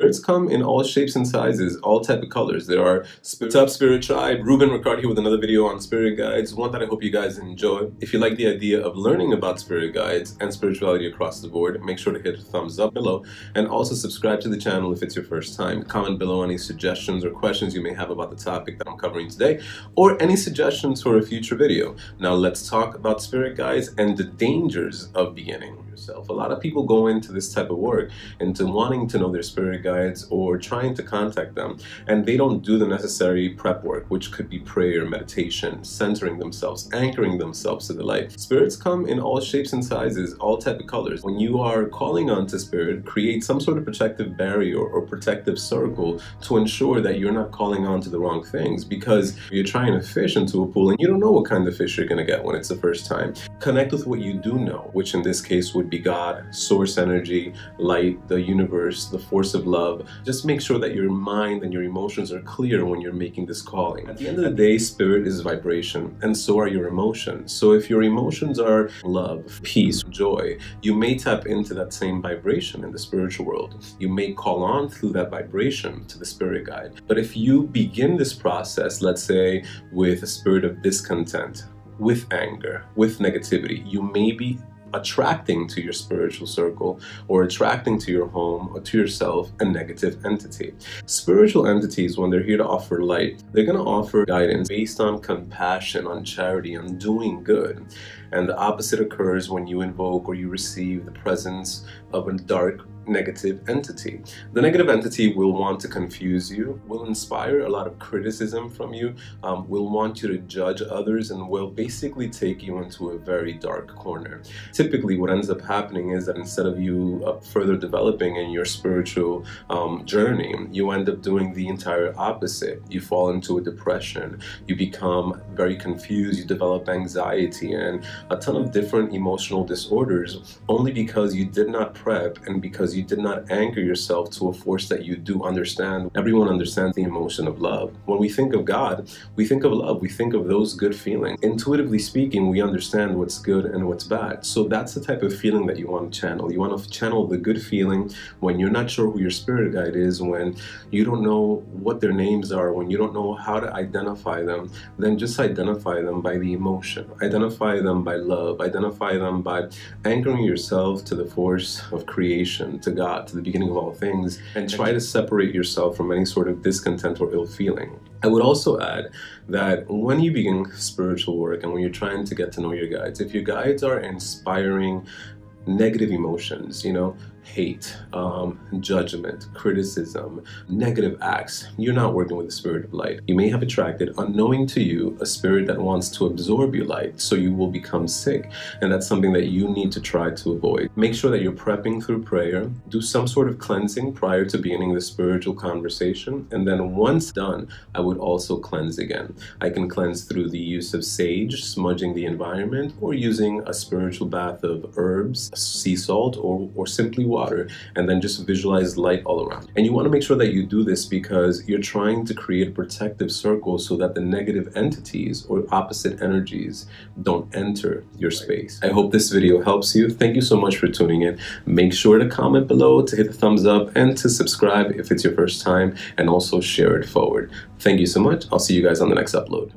Spirits come in all shapes and sizes, all type of colors. There are What's up, Spirit Tribe? Ruben Ricard here with another video on spirit guides, one that I hope you guys enjoy. If you like the idea of learning about spirit guides and spirituality across the board, make sure to hit a thumbs up below and also subscribe to the channel if it's your first time. Comment below any suggestions or questions you may have about the topic that I'm covering today, or any suggestions for a future video. Now let's talk about spirit guides and the dangers of beginning yourself. A lot of people go into this type of work, into wanting to know their spirit guides or trying to contact them, and they don't do the necessary prep work, which could be prayer, meditation, centering themselves, anchoring themselves to the light. Spirits come in all shapes and sizes, all type of colors. When you are calling on to spirit, create some sort of protective barrier or protective circle to ensure that you're not calling on to the wrong things, because you're trying to fish into a pool and you don't know what kind of fish you're going to get when it's the first time. Connect with what you do know, which in this case would be God, source energy, light, the universe, the force of love. Just make sure that your mind and your emotions are clear when you're making this calling. At the end of the day, spirit is vibration, and so are your emotions. So if your emotions are love, peace, joy, you may tap into that same vibration in the spiritual world. You may call on through that vibration to the spirit guide. But if you begin this process, let's say with a spirit of discontent, with anger, with negativity, you may be attracting to your spiritual circle or attracting to your home or to yourself a negative entity. Spiritual entities, when they're here to offer light, they're going to offer guidance based on compassion, on charity, on doing good. And the opposite occurs when you invoke or you receive the presence of a dark, negative entity. The negative entity will want to confuse you, will inspire a lot of criticism from you, will want you to judge others, and will basically take you into a very dark corner. Typically, what ends up happening is that instead of you further developing in your spiritual journey, you end up doing the entire opposite. You fall into a depression, you become very confused, you develop anxiety and a ton of different emotional disorders, only because you did not prep and because you did not anchor yourself to a force that you do understand. Everyone understands the emotion of love. When we think of God, we think of love, we think of those good feelings. Intuitively speaking, we understand what's good and what's bad. So that's the type of feeling that you want to channel. You want to channel the good feeling when you're not sure who your spirit guide is, when you don't know what their names are, when you don't know how to identify them. Then just identify them by the emotion. Identify them by love. Identify them by anchoring yourself to the force of creation, to God, to the beginning of all things, and try to separate yourself from any sort of discontent or ill feeling. I would also add that when you begin spiritual work and when you're trying to get to know your guides, if your guides are inspiring negative emotions, hate, judgment, criticism, negative acts, you're not working with the spirit of light. You may have attracted, unknowing to you, a spirit that wants to absorb your light, so you will become sick. And that's something that you need to try to avoid. Make sure that you're prepping through prayer. Do some sort of cleansing prior to beginning the spiritual conversation. And then once done, I would also cleanse again. I can cleanse through the use of sage, smudging the environment, or using a spiritual bath of herbs, sea salt, or simply water, and then just visualize light all around. And you want to make sure that you do this because you're trying to create a protective circle so that the negative entities or opposite energies don't enter your space. I hope this video helps you. Thank you so much for tuning in. Make sure to comment below, to hit the thumbs up, and to subscribe if it's your first time, and also share it forward. Thank you so much. I'll see you guys on the next upload.